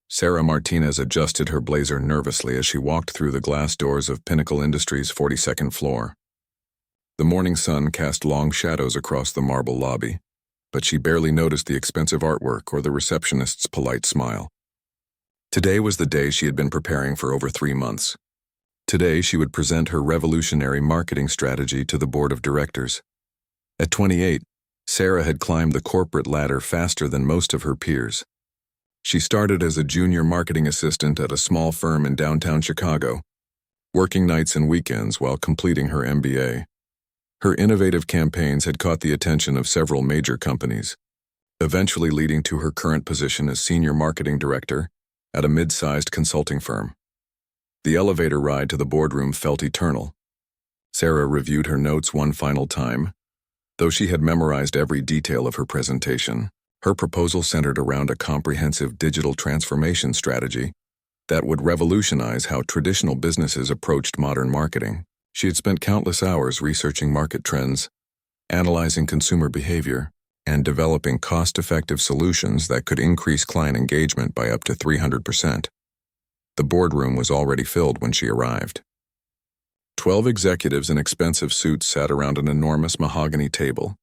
Sarah Martinez adjusted her blazer nervously as she walked through the glass doors of Pinnacle Industries' 42nd floor. The morning sun cast long shadows across the marble lobby, but she barely noticed the expensive artwork or the receptionist's polite smile. Today was the day she had been preparing for over 3 months. Today she would present her revolutionary marketing strategy to the board of directors. At 28, Sarah had climbed the corporate ladder faster than most of her peers. She started as a junior marketing assistant at a small firm in downtown Chicago, working nights and weekends while completing her MBA. Her innovative campaigns had caught the attention of several major companies, eventually leading to her current position as senior marketing director at a mid-sized consulting firm. The elevator ride to the boardroom felt eternal. Sarah reviewed her notes one final time. Though she had memorized every detail of her presentation, her proposal centered around a comprehensive digital transformation strategy that would revolutionize how traditional businesses approached modern marketing. She had spent countless hours researching market trends, analyzing consumer behavior, and developing cost-effective solutions that could increase client engagement by up to 300%. The boardroom was already filled when she arrived. 12 executives in expensive suits sat around an enormous mahogany table,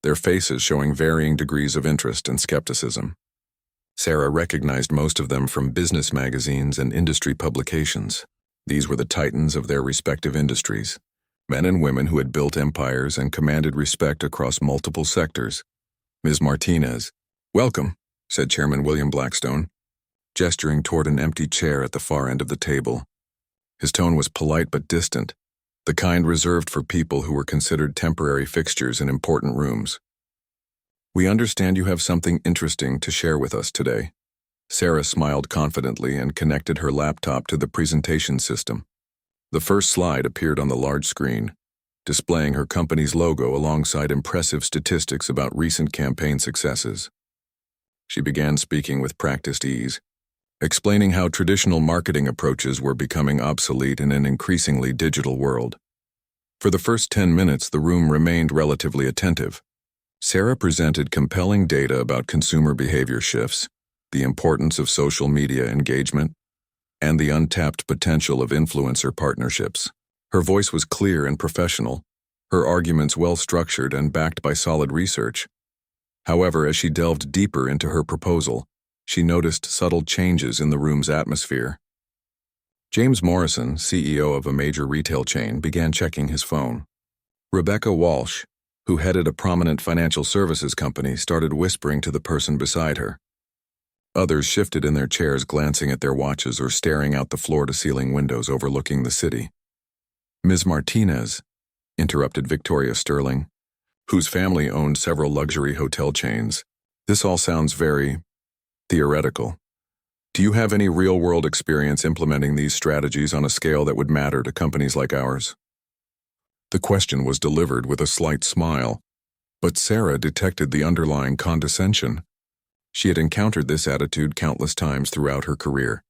their faces showing varying degrees of interest and skepticism. Sarah recognized most of them from business magazines and industry publications. These were the titans of their respective industries, men and women who had built empires and commanded respect across multiple sectors. Ms. Martinez, "Welcome," said Chairman William Blackstone, gesturing toward an empty chair at the far end of the table. His tone was polite but distant, the kind reserved for people who were considered temporary fixtures in important rooms. "We understand you have something interesting to share with us today." Sarah smiled confidently and connected her laptop to the presentation system. The first slide appeared on the large screen, displaying her company's logo alongside impressive statistics about recent campaign successes. She began speaking with practiced ease, explaining how traditional marketing approaches were becoming obsolete in an increasingly digital world. For the first 10 minutes, the room remained relatively attentive. Sarah presented compelling data about consumer behavior shifts, the importance of social media engagement, and the untapped potential of influencer partnerships. Her voice was clear and professional, her arguments well-structured and backed by solid research. However, as she delved deeper into her proposal, she noticed subtle changes in the room's atmosphere. James Morrison, CEO of a major retail chain, began checking his phone. Rebecca Walsh, who headed a prominent financial services company, started whispering to the person beside her. Others shifted in their chairs, glancing at their watches or staring out the floor-to-ceiling windows overlooking the city. "Ms. Martinez," interrupted Victoria Sterling, whose family owned several luxury hotel chains, "this all sounds very theoretical. Do you have any real-world experience implementing these strategies on a scale that would matter to companies like ours?" The question was delivered with a slight smile, but Sarah detected the underlying condescension. She had encountered this attitude countless times throughout her career,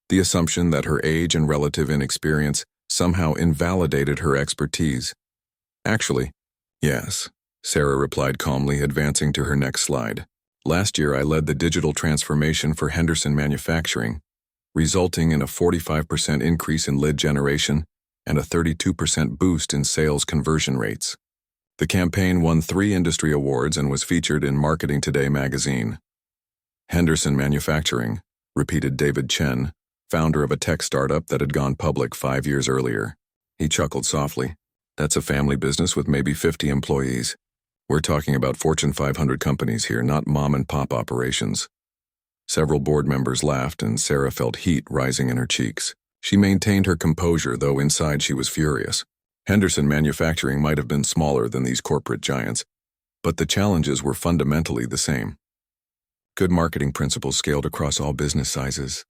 the assumption that her age and relative inexperience somehow invalidated her expertise. "Actually, yes," Sarah replied calmly, advancing to her next slide. "Last year I led the digital transformation for Henderson Manufacturing, resulting in a 45% increase in lead generation and a 32% boost in sales conversion rates. The campaign won 3 industry awards and was featured in Marketing Today magazine." "Henderson Manufacturing," repeated David Chen, founder of a tech startup that had gone public 5 years earlier. He chuckled softly. "That's a family business with maybe 50 employees. We're talking about Fortune 500 companies here, not mom-and-pop operations." Several board members laughed, and Sarah felt heat rising in her cheeks. She maintained her composure, though inside she was furious. Henderson Manufacturing might have been smaller than these corporate giants, but the challenges were fundamentally the same. Good marketing principles scaled across all business sizes.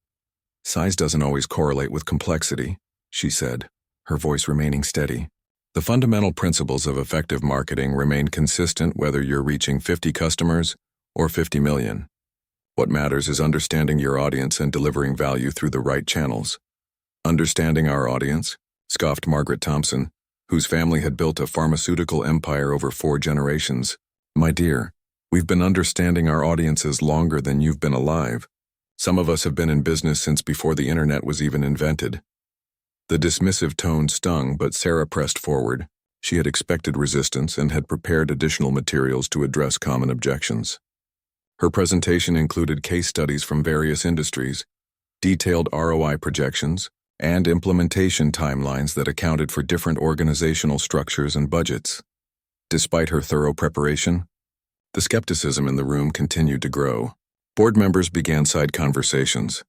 "Size doesn't always correlate with complexity," she said, her voice remaining steady. "The fundamental principles of effective marketing remain consistent whether you're reaching 50 customers or 50 million. What matters is understanding your audience and delivering value through the right channels." "Understanding our audience?" scoffed Margaret Thompson, whose family had built a pharmaceutical empire over 4 generations. "My dear, we've been understanding our audiences longer than you've been alive. Some of us have been in business since before the internet was even invented. The dismissive tone stung, but Sarah pressed forward. She had expected resistance and had prepared additional materials to address common objections. Her presentation included case studies from various industries, detailed ROI projections, and implementation timelines that accounted for different organizational structures and budgets. Despite her thorough preparation, the skepticism in the room continued to grow. Board members began side conversations,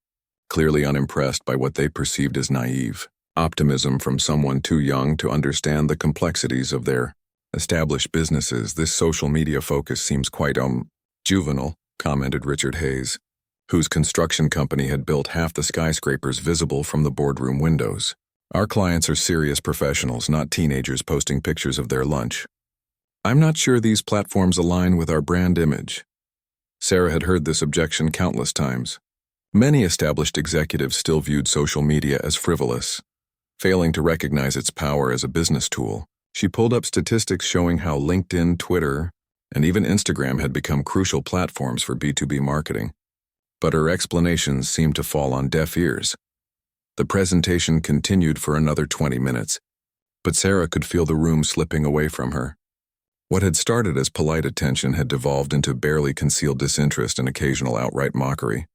clearly unimpressed by what they perceived as naive optimism from someone too young to understand the complexities of their established businesses. This social media focus seems quite juvenile, commented Richard Hayes, whose construction company had built half the skyscrapers visible from the boardroom windows. Our clients are serious professionals, not teenagers posting pictures of their lunch. I'm not sure these platforms align with our brand image. Sarah had heard this objection countless times. Many established executives still viewed social media as frivolous, failing to recognize its power as a business tool. She pulled up statistics showing how LinkedIn, Twitter, and even Instagram had become crucial platforms for B2B marketing. But her explanations seemed to fall on deaf ears. The presentation continued for another 20 minutes, but Sarah could feel the room slipping away from her. What had started as polite attention had devolved into barely concealed disinterest and occasional outright mockery.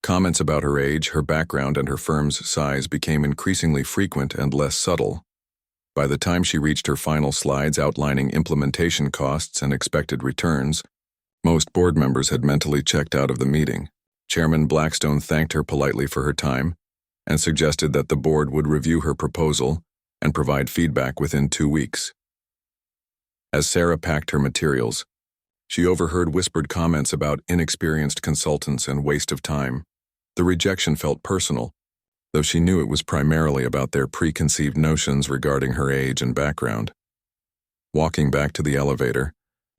Comments about her age, her background, and her firm's size became increasingly frequent and less subtle. By the time she reached her final slides outlining implementation costs and expected returns, most board members had mentally checked out of the meeting. Chairman Blackstone thanked her politely for her time and suggested that the board would review her proposal and provide feedback within 2 weeks. As Sarah packed her materials, she overheard whispered comments about inexperienced consultants and waste of time. The rejection felt personal, though she knew it was primarily about their preconceived notions regarding her age and background. Walking back to the elevator,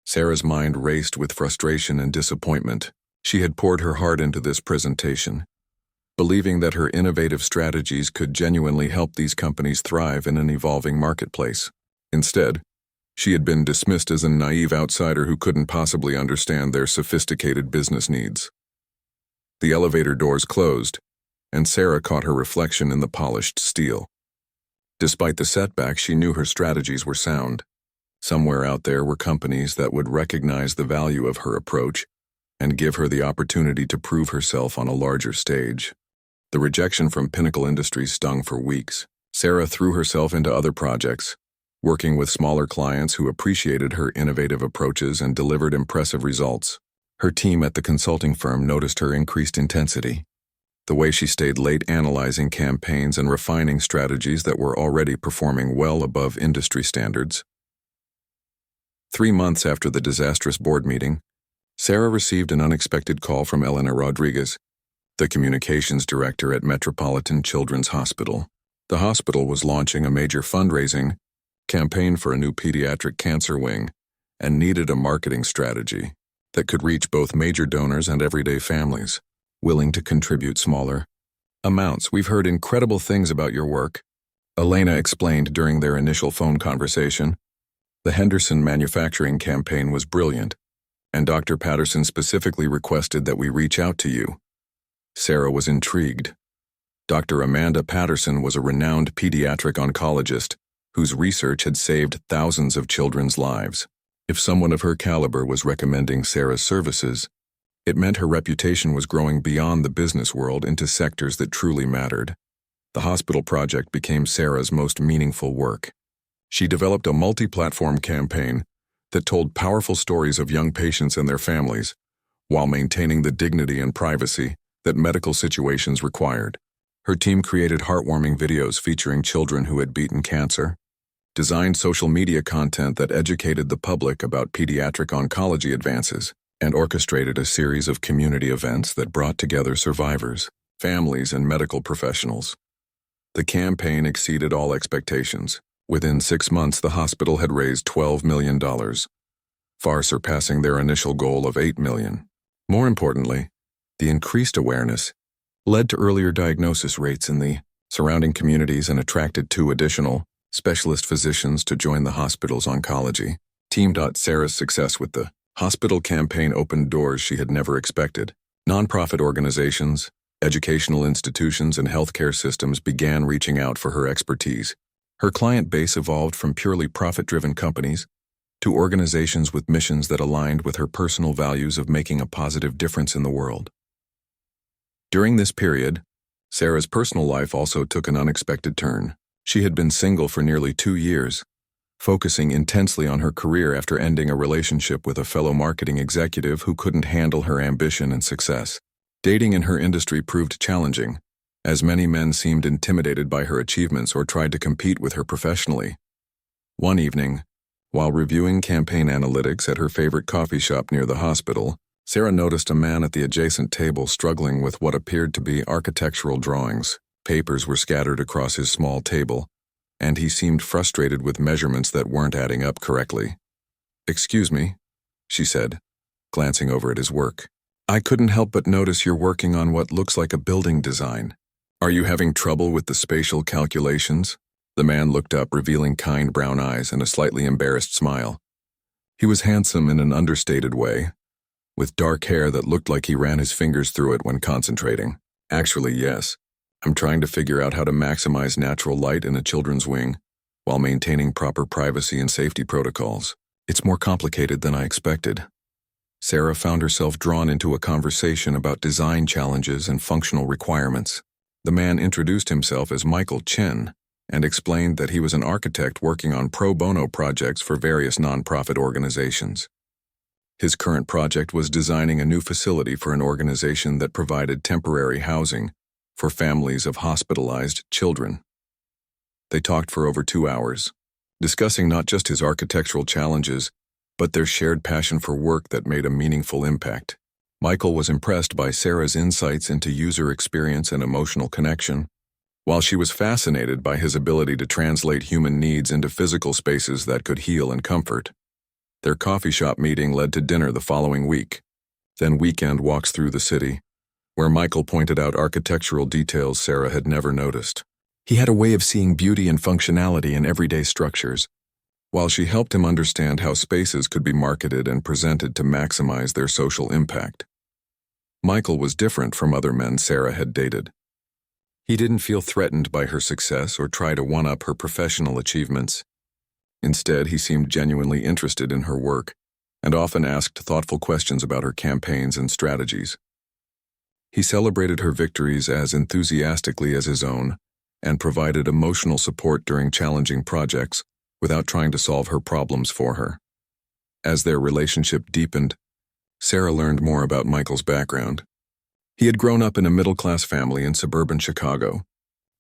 Sarah's mind raced with frustration and disappointment. She had poured her heart into this presentation, believing that her innovative strategies could genuinely help these companies thrive in an evolving marketplace. Instead, she had been dismissed as a naive outsider who couldn't possibly understand their sophisticated business needs. The elevator doors closed, and Sarah caught her reflection in the polished steel. Despite the setback, she knew her strategies were sound. Somewhere out there were companies that would recognize the value of her approach and give her the opportunity to prove herself on a larger stage. The rejection from Pinnacle Industries stung for weeks. Sarah threw herself into other projects, working with smaller clients who appreciated her innovative approaches and delivered impressive results. Her team at the consulting firm noticed her increased intensity, the way she stayed late analyzing campaigns and refining strategies that were already performing well above industry standards. 3 months after the disastrous board meeting, Sarah received an unexpected call from Elena Rodriguez, the communications director at Metropolitan Children's Hospital. The hospital was launching a major fundraising campaign for a new pediatric cancer wing and needed a marketing strategy that could reach both major donors and everyday families willing to contribute smaller amounts. We've heard incredible things about your work, Elena explained during their initial phone conversation. The Henderson manufacturing campaign was brilliant, and Dr. Patterson specifically requested that we reach out to you. Sarah was intrigued. Dr. Amanda Patterson was a renowned pediatric oncologist whose research had saved thousands of children's lives. If someone of her caliber was recommending Sarah's services, it meant her reputation was growing beyond the business world into sectors that truly mattered. The hospital project became Sarah's most meaningful work. She developed a multi-platform campaign that told powerful stories of young patients and their families, while maintaining the dignity and privacy that medical situations required. Her team created heartwarming videos featuring children who had beaten cancer, designed social media content that educated the public about pediatric oncology advances, and orchestrated a series of community events that brought together survivors, families, and medical professionals. The campaign exceeded all expectations. Within 6 months, the hospital had raised $12 million, far surpassing their initial goal of $8 million. More importantly, the increased awareness led to earlier diagnosis rates in the surrounding communities and attracted 2 additional specialist physicians to join the hospital's oncology team. Sarah's success with the hospital campaign opened doors she had never expected. Nonprofit organizations, educational institutions, and healthcare systems began reaching out for her expertise. Her client base evolved from purely profit-driven companies to organizations with missions that aligned with her personal values of making a positive difference in the world. During this period, Sarah's personal life also took an unexpected turn. She had been single for nearly 2 years, focusing intensely on her career after ending a relationship with a fellow marketing executive who couldn't handle her ambition and success. Dating in her industry proved challenging, as many men seemed intimidated by her achievements or tried to compete with her professionally. One evening, while reviewing campaign analytics at her favorite coffee shop near the hospital, Sarah noticed a man at the adjacent table struggling with what appeared to be architectural drawings. Papers were scattered across his small table, and he seemed frustrated with measurements that weren't adding up correctly. "Excuse me," she said, glancing over at his work. "I couldn't help but notice you're working on what looks like a building design. Are you having trouble with the spatial calculations?" The man looked up, revealing kind brown eyes and a slightly embarrassed smile. He was handsome in an understated way, with dark hair that looked like he ran his fingers through it when concentrating. "Actually, yes. I'm trying to figure out how to maximize natural light in a children's wing while maintaining proper privacy and safety protocols. It's more complicated than I expected." Sarah found herself drawn into a conversation about design challenges and functional requirements. The man introduced himself as Michael Chen and explained that he was an architect working on pro bono projects for various nonprofit organizations. His current project was designing a new facility for an organization that provided temporary housing for families of hospitalized children. They talked for over 2 hours, discussing not just his architectural challenges, but their shared passion for work that made a meaningful impact. Michael was impressed by Sarah's insights into user experience and emotional connection, while she was fascinated by his ability to translate human needs into physical spaces that could heal and comfort. Their coffee shop meeting led to dinner the following week, then weekend walks through the city, where Michael pointed out architectural details Sarah had never noticed. He had a way of seeing beauty and functionality in everyday structures, while she helped him understand how spaces could be marketed and presented to maximize their social impact. Michael was different from other men Sarah had dated. He didn't feel threatened by her success or try to one-up her professional achievements. Instead, he seemed genuinely interested in her work and often asked thoughtful questions about her campaigns and strategies. He celebrated her victories as enthusiastically as his own and provided emotional support during challenging projects without trying to solve her problems for her. As their relationship deepened, Sarah learned more about Michael's background. He had grown up in a middle-class family in suburban Chicago,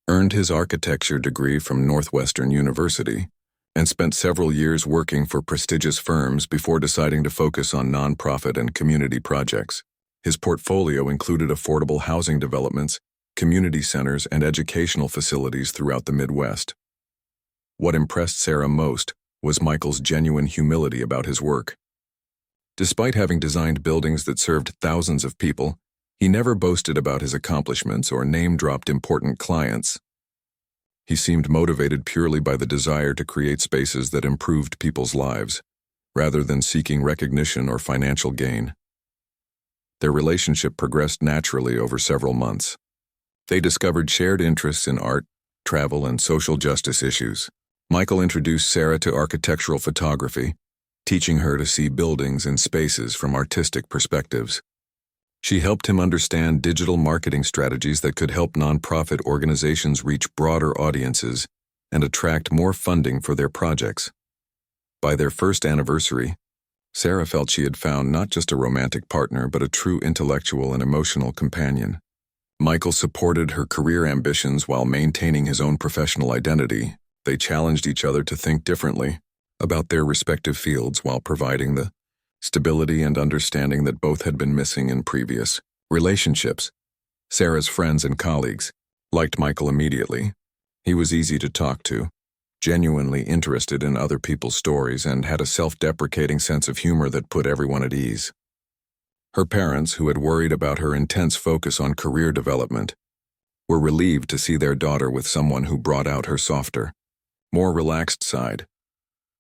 earned his architecture degree from Northwestern University, and spent several years working for prestigious firms before deciding to focus on nonprofit and community projects. His portfolio included affordable housing developments, community centers, and educational facilities throughout the Midwest. What impressed Sarah most was Michael's genuine humility about his work. Despite having designed buildings that served thousands of people, he never boasted about his accomplishments or name-dropped important clients. He seemed motivated purely by the desire to create spaces that improved people's lives, rather than seeking recognition or financial gain. Their relationship progressed naturally over several months. They discovered shared interests in art, travel, and social justice issues. Michael introduced Sarah to architectural photography, teaching her to see buildings and spaces from artistic perspectives. She helped him understand digital marketing strategies that could help nonprofit organizations reach broader audiences and attract more funding for their projects. By their first anniversary, Sarah felt she had found not just a romantic partner but a true intellectual and emotional companion. Michael supported her career ambitions while maintaining his own professional identity. They challenged each other to think differently about their respective fields while providing the stability and understanding that both had been missing in previous relationships. Sarah's friends and colleagues liked Michael immediately. He was easy to talk to, genuinely interested in other people's stories, and had a self-deprecating sense of humor that put everyone at ease. Her parents, who had worried about her intense focus on career development, were relieved to see their daughter with someone who brought out her softer, more relaxed side.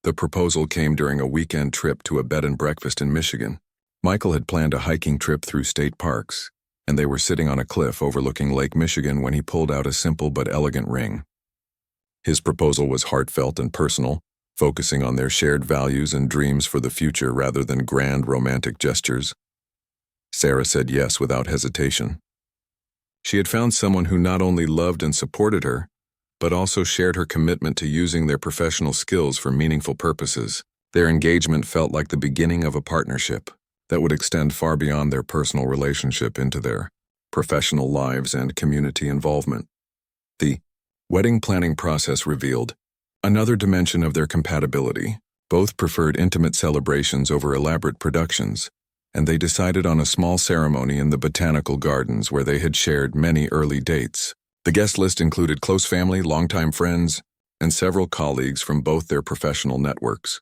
The proposal came during a weekend trip to a bed and breakfast in Michigan. Michael had planned a hiking trip through state parks, and they were sitting on a cliff overlooking Lake Michigan when he pulled out a simple but elegant ring. His proposal was heartfelt and personal, focusing on their shared values and dreams for the future rather than grand romantic gestures. Sarah said yes without hesitation. She had found someone who not only loved and supported her, but also shared her commitment to using their professional skills for meaningful purposes. Their engagement felt like the beginning of a partnership that would extend far beyond their personal relationship into their professional lives and community involvement. The wedding planning process revealed another dimension of their compatibility. Both preferred intimate celebrations over elaborate productions, and they decided on a small ceremony in the botanical gardens where they had shared many early dates. The guest list included close family, longtime friends, and several colleagues from both their professional networks.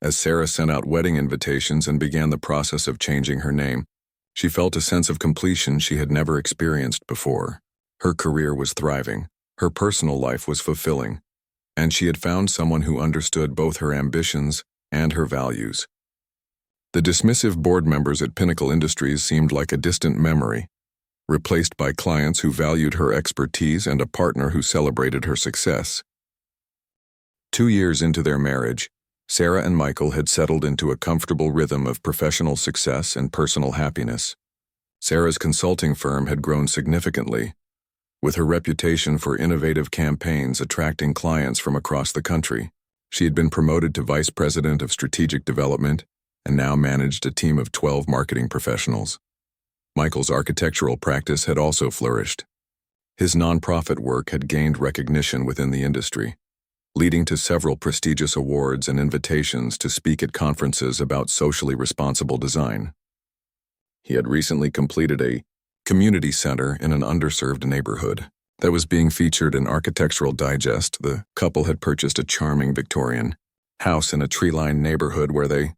As Sarah sent out wedding invitations and began the process of changing her name, she felt a sense of completion she had never experienced before. Her career was thriving, her personal life was fulfilling, and she had found someone who understood both her ambitions and her values. The dismissive board members at Pinnacle Industries seemed like a distant memory, replaced by clients who valued her expertise and a partner who celebrated her success. 2 years into their marriage, Sarah and Michael had settled into a comfortable rhythm of professional success and personal happiness. Sarah's consulting firm had grown significantly, with her reputation for innovative campaigns attracting clients from across the country. She had been promoted to Vice President of Strategic Development and now managed a team of 12 marketing professionals. Michael's architectural practice had also flourished. His nonprofit work had gained recognition within the industry, leading to several prestigious awards and invitations to speak at conferences about socially responsible design. He had recently completed a community center in an underserved neighborhood that was being featured in Architectural Digest. The couple had purchased a charming Victorian house in a tree-lined neighborhood where they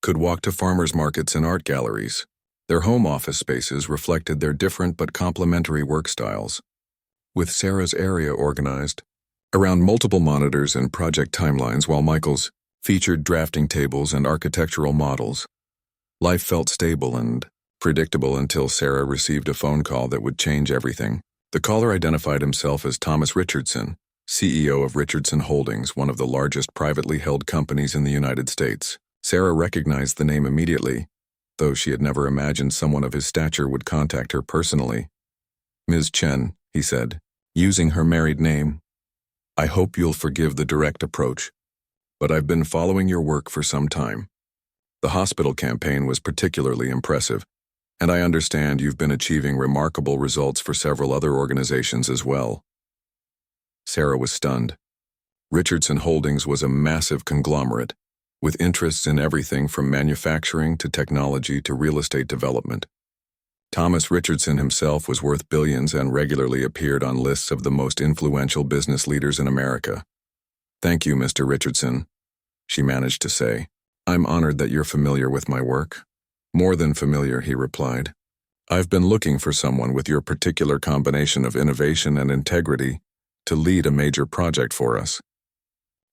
could walk to farmers markets and art galleries. Their home office spaces reflected their different but complementary work styles, with Sarah's area organized around multiple monitors and project timelines while Michael's featured drafting tables and architectural models. Life felt stable and predictable until Sarah received a phone call that would change everything. The caller identified himself as Thomas Richardson, CEO of Richardson Holdings, one of the largest privately held companies in the United States. Sarah recognized the name immediately, though she had never imagined someone of his stature would contact her personally. "Ms. Chen," he said, using her married name, "I hope you'll forgive the direct approach, but I've been following your work for some time. The hospital campaign was particularly impressive, and I understand you've been achieving remarkable results for several other organizations as well." Sarah was stunned. Richardson Holdings was a massive conglomerate, with interests in everything from manufacturing to technology to real estate development. Thomas Richardson himself was worth billions and regularly appeared on lists of the most influential business leaders in America. "Thank you, Mr. Richardson," she managed to say. "I'm honored that you're familiar with my work." "More than familiar," he replied. "I've been looking for someone with your particular combination of innovation and integrity to lead a major project for us.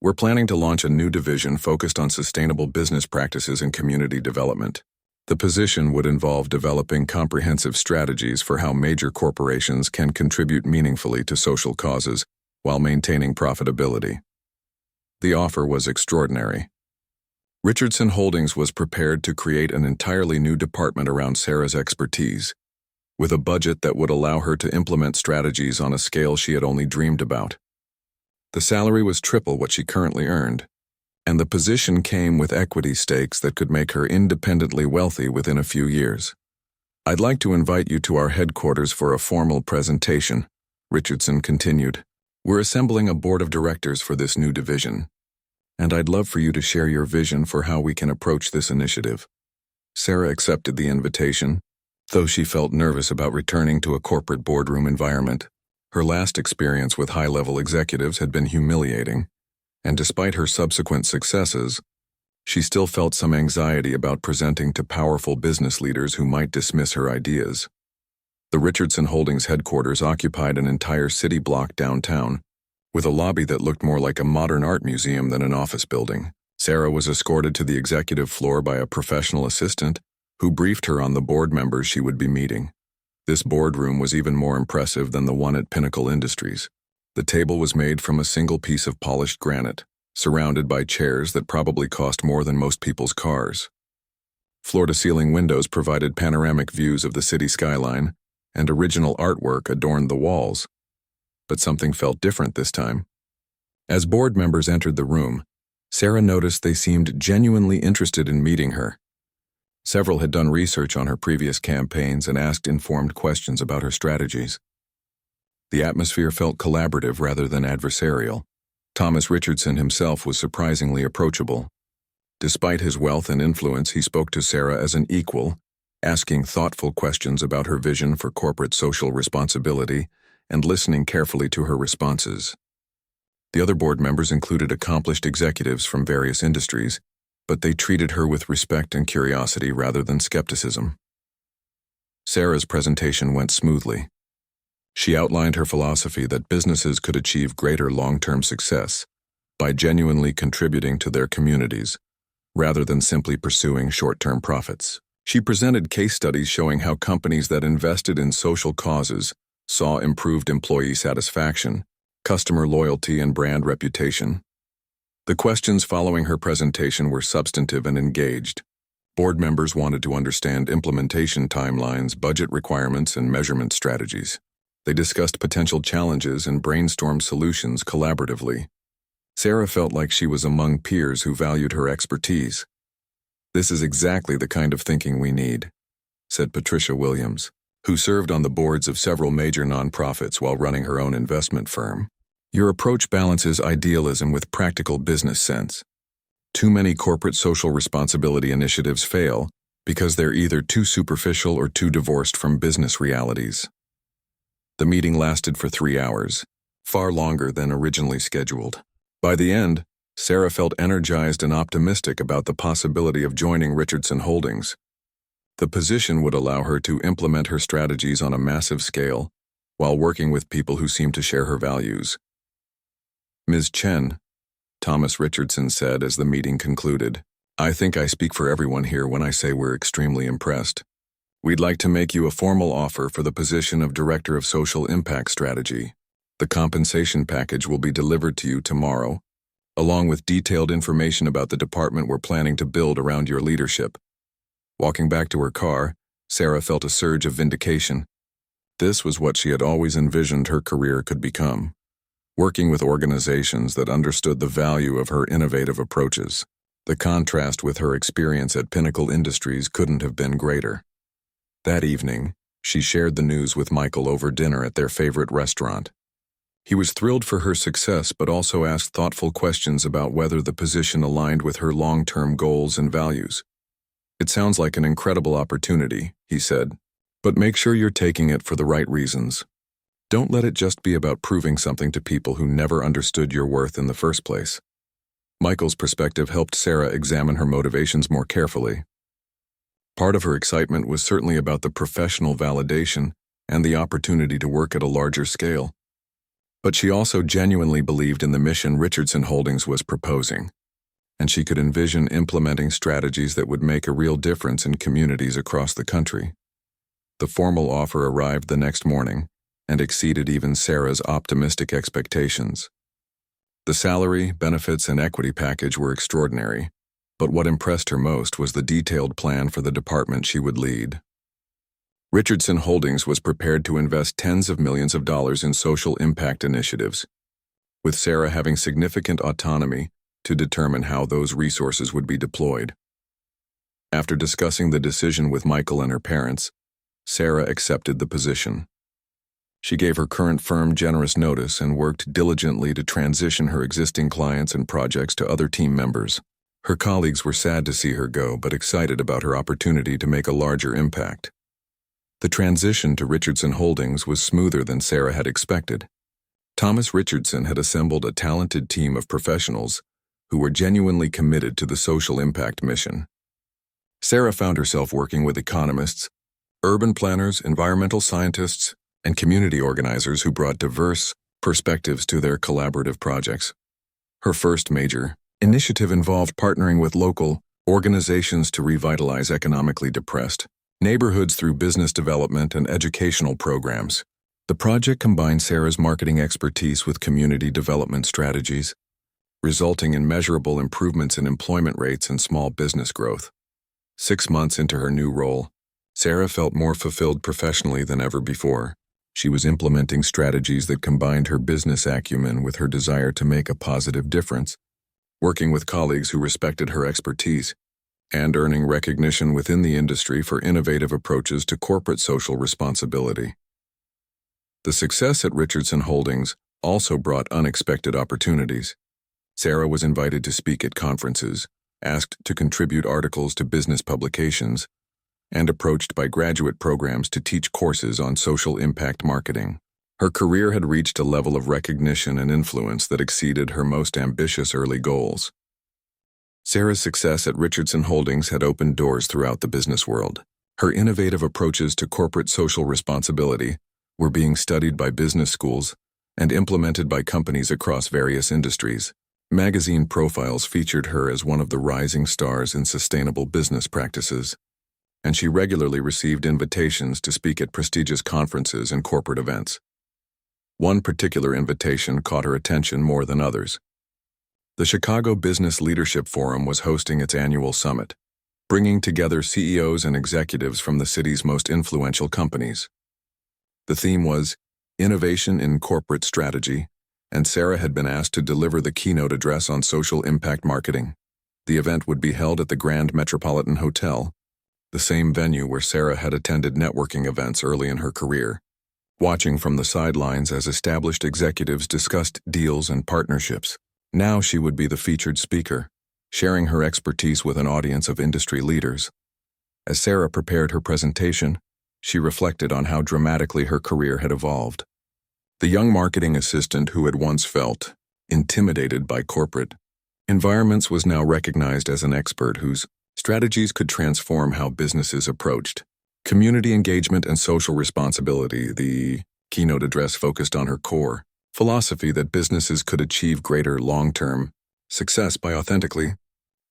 We're planning to launch a new division focused on sustainable business practices and community development. The position would involve developing comprehensive strategies for how major corporations can contribute meaningfully to social causes while maintaining profitability." The offer was extraordinary. Richardson Holdings was prepared to create an entirely new department around Sarah's expertise, with a budget that would allow her to implement strategies on a scale she had only dreamed about. The salary was triple what she currently earned, and the position came with equity stakes that could make her independently wealthy within a few years. "I'd like to invite you to our headquarters for a formal presentation," Richardson continued. "We're assembling a board of directors for this new division, and I'd love for you to share your vision for how we can approach this initiative." Sarah accepted the invitation, though she felt nervous about returning to a corporate boardroom environment. Her last experience with high-level executives had been humiliating, and despite her subsequent successes, she still felt some anxiety about presenting to powerful business leaders who might dismiss her ideas. The Richardson Holdings headquarters occupied an entire city block downtown, with a lobby that looked more like a modern art museum than an office building. Sarah was escorted to the executive floor by a professional assistant who briefed her on the board members she would be meeting. This boardroom was even more impressive than the one at Pinnacle Industries. The table was made from a single piece of polished granite, surrounded by chairs that probably cost more than most people's cars. Floor-to-ceiling windows provided panoramic views of the city skyline, and original artwork adorned the walls. But something felt different this time. As board members entered the room, Sarah noticed they seemed genuinely interested in meeting her. Several had done research on her previous campaigns and asked informed questions about her strategies. The atmosphere felt collaborative rather than adversarial. Thomas Richardson himself was surprisingly approachable. Despite his wealth and influence, he spoke to Sarah as an equal, asking thoughtful questions about her vision for corporate social responsibility and listening carefully to her responses. The other board members included accomplished executives from various industries, but they treated her with respect and curiosity rather than skepticism. Sarah's presentation went smoothly. She outlined her philosophy that businesses could achieve greater long-term success by genuinely contributing to their communities, rather than simply pursuing short-term profits. She presented case studies showing how companies that invested in social causes saw improved employee satisfaction, customer loyalty, and brand reputation. The questions following her presentation were substantive and engaged. Board members wanted to understand implementation timelines, budget requirements, and measurement strategies. They discussed potential challenges and brainstormed solutions collaboratively. Sarah felt like she was among peers who valued her expertise. "This is exactly the kind of thinking we need," said Patricia Williams, who served on the boards of several major nonprofits while running her own investment firm. "Your approach balances idealism with practical business sense. Too many corporate social responsibility initiatives fail because they're either too superficial or too divorced from business realities." The meeting lasted for 3 hours, far longer than originally scheduled. By the end, Sarah felt energized and optimistic about the possibility of joining Richardson Holdings. The position would allow her to implement her strategies on a massive scale, while working with people who seemed to share her values. "Ms. Chen," Thomas Richardson said as the meeting concluded, "I think I speak for everyone here when I say we're extremely impressed. We'd like to make you a formal offer for the position of Director of Social Impact Strategy. The compensation package will be delivered to you tomorrow, along with detailed information about the department we're planning to build around your leadership." Walking back to her car, Sarah felt a surge of vindication. This was what she had always envisioned her career could become, working with organizations that understood the value of her innovative approaches. The contrast with her experience at Pinnacle Industries couldn't have been greater. That evening, she shared the news with Michael over dinner at their favorite restaurant. He was thrilled for her success but also asked thoughtful questions about whether the position aligned with her long-term goals and values. "It sounds like an incredible opportunity," he said, "but make sure you're taking it for the right reasons. Don't let it just be about proving something to people who never understood your worth in the first place." Michael's perspective helped Sarah examine her motivations more carefully. Part of her excitement was certainly about the professional validation and the opportunity to work at a larger scale. But she also genuinely believed in the mission Richardson Holdings was proposing, and she could envision implementing strategies that would make a real difference in communities across the country. The formal offer arrived the next morning and exceeded even Sarah's optimistic expectations. The salary, benefits, and equity package were extraordinary, but what impressed her most was the detailed plan for the department she would lead. Richardson Holdings was prepared to invest tens of millions of dollars in social impact initiatives, with Sarah having significant autonomy to determine how those resources would be deployed. After discussing the decision with Michael and her parents, Sarah accepted the position. She gave her current firm generous notice and worked diligently to transition her existing clients and projects to other team members. Her colleagues were sad to see her go, but excited about her opportunity to make a larger impact. The transition to Richardson Holdings was smoother than Sarah had expected. Thomas Richardson had assembled a talented team of professionals who were genuinely committed to the social impact mission. Sarah found herself working with economists, urban planners, environmental scientists, and community organizers who brought diverse perspectives to their collaborative projects. Her first major initiative involved partnering with local organizations to revitalize economically depressed neighborhoods through business development and educational programs. The project combined Sarah's marketing expertise with community development strategies, resulting in measurable improvements in employment rates and small business growth. 6 months into her new role, Sarah felt more fulfilled professionally than ever before. She was implementing strategies that combined her business acumen with her desire to make a positive difference, working with colleagues who respected her expertise, and earning recognition within the industry for innovative approaches to corporate social responsibility. The success at Richardson Holdings also brought unexpected opportunities. Sarah was invited to speak at conferences, asked to contribute articles to business publications, and approached by graduate programs to teach courses on social impact marketing. Her career had reached a level of recognition and influence that exceeded her most ambitious early goals. Sarah's success at Richardson Holdings had opened doors throughout the business world. Her innovative approaches to corporate social responsibility were being studied by business schools and implemented by companies across various industries. Magazine profiles featured her as one of the rising stars in sustainable business practices, and she regularly received invitations to speak at prestigious conferences and corporate events. One particular invitation caught her attention more than others. The Chicago Business Leadership Forum was hosting its annual summit, bringing together CEOs and executives from the city's most influential companies. The theme was Innovation in Corporate Strategy, and Sarah had been asked to deliver the keynote address on social impact marketing. The event would be held at the Grand Metropolitan Hotel, the same venue where Sarah had attended networking events early in her career, watching from the sidelines as established executives discussed deals and partnerships. Now she would be the featured speaker, sharing her expertise with an audience of industry leaders. As Sarah prepared her presentation, she reflected on how dramatically her career had evolved. The young marketing assistant who had once felt intimidated by corporate environments was now recognized as an expert whose strategies could transform how businesses approached community engagement and social responsibility. The keynote address focused on her core philosophy that businesses could achieve greater long-term success by authentically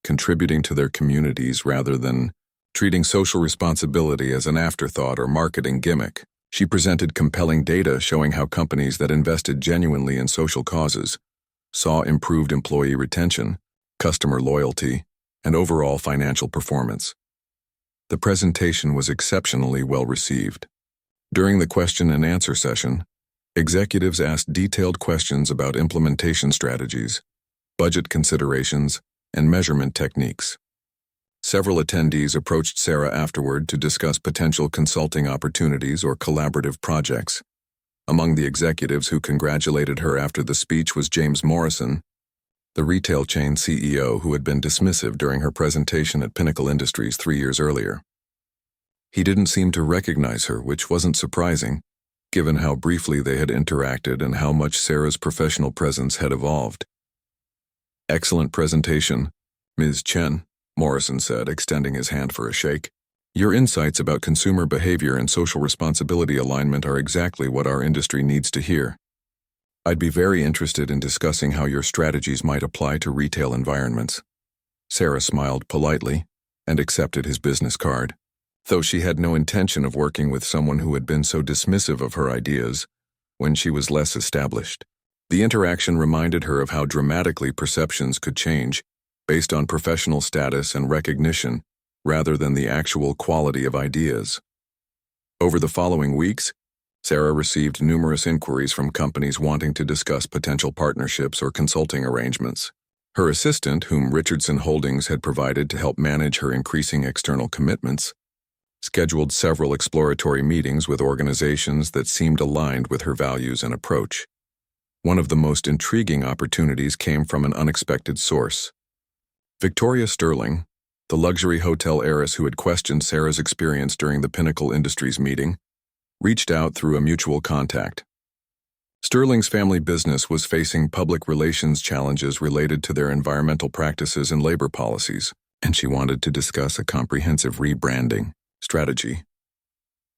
contributing to their communities rather than treating social responsibility as an afterthought or marketing gimmick. She presented compelling data showing how companies that invested genuinely in social causes saw improved employee retention, customer loyalty, and overall financial performance. The presentation was exceptionally well received. During the question and answer session, executives asked detailed questions about implementation strategies, budget considerations, and measurement techniques. Several attendees approached Sarah afterward to discuss potential consulting opportunities or collaborative projects. Among the executives who congratulated her after the speech was James Morrison, the retail chain CEO who had been dismissive during her presentation at Pinnacle Industries 3 years earlier. He didn't seem to recognize her, which wasn't surprising, given how briefly they had interacted and how much Sarah's professional presence had evolved. "Excellent presentation, Ms. Chen," Morrison said, extending his hand for a shake. "Your insights about consumer behavior and social responsibility alignment are exactly what our industry needs to hear. I'd be very interested in discussing how your strategies might apply to retail environments." Sarah smiled politely and accepted his business card. Though she had no intention of working with someone who had been so dismissive of her ideas when she was less established. The interaction reminded her of how dramatically perceptions could change based on professional status and recognition rather than the actual quality of ideas. Over the following weeks, Sarah received numerous inquiries from companies wanting to discuss potential partnerships or consulting arrangements. Her assistant, whom Richardson Holdings had provided to help manage her increasing external commitments, scheduled several exploratory meetings with organizations that seemed aligned with her values and approach. One of the most intriguing opportunities came from an unexpected source. Victoria Sterling, the luxury hotel heiress who had questioned Sarah's experience during the Pinnacle Industries meeting, reached out through a mutual contact. Sterling's family business was facing public relations challenges related to their environmental practices and labor policies, and she wanted to discuss a comprehensive rebranding strategy.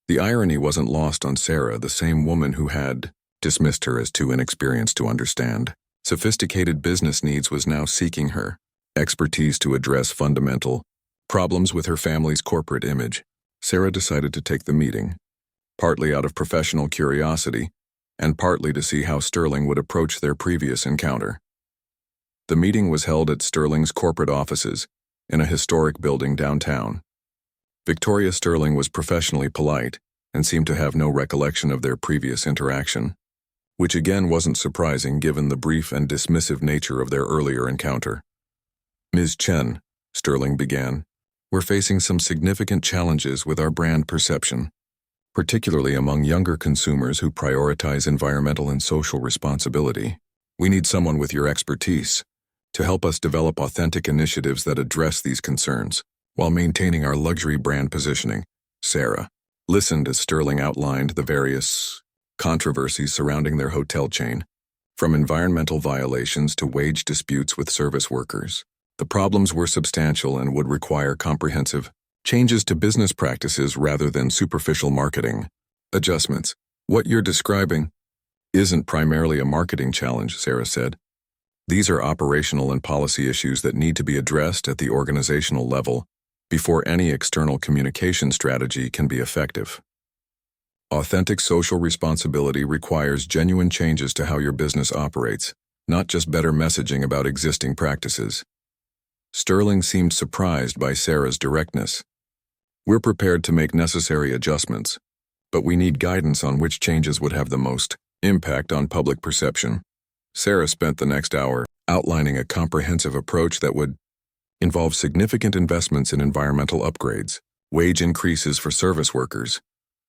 The irony wasn't lost on Sarah, the same woman who had dismissed her as too inexperienced to understand sophisticated business needs was now seeking her expertise to address fundamental problems with her family's corporate image. Sarah decided to take the meeting, partly out of professional curiosity, and partly to see how Sterling would approach their previous encounter. The meeting was held at Sterling's corporate offices, in a historic building downtown. Victoria Sterling was professionally polite and seemed to have no recollection of their previous interaction, which again wasn't surprising given the brief and dismissive nature of their earlier encounter. "Ms. Chen," Sterling began, "we're facing some significant challenges with our brand perception, particularly among younger consumers who prioritize environmental and social responsibility. We need someone with your expertise to help us develop authentic initiatives that address these concerns while maintaining our luxury brand positioning." Sarah listened as Sterling outlined the various controversies surrounding their hotel chain, from environmental violations to wage disputes with service workers. The problems were substantial and would require comprehensive changes to business practices rather than superficial marketing adjustments. "What you're describing isn't primarily a marketing challenge," Sarah said. "These are operational and policy issues that need to be addressed at the organizational level before any external communication strategy can be effective. Authentic social responsibility requires genuine changes to how your business operates, not just better messaging about existing practices." Sterling seemed surprised by Sarah's directness. "We're prepared to make necessary adjustments, but we need guidance on which changes would have the most impact on public perception." Sarah spent the next hour outlining a comprehensive approach that would involve significant investments in environmental upgrades, wage increases for service workers,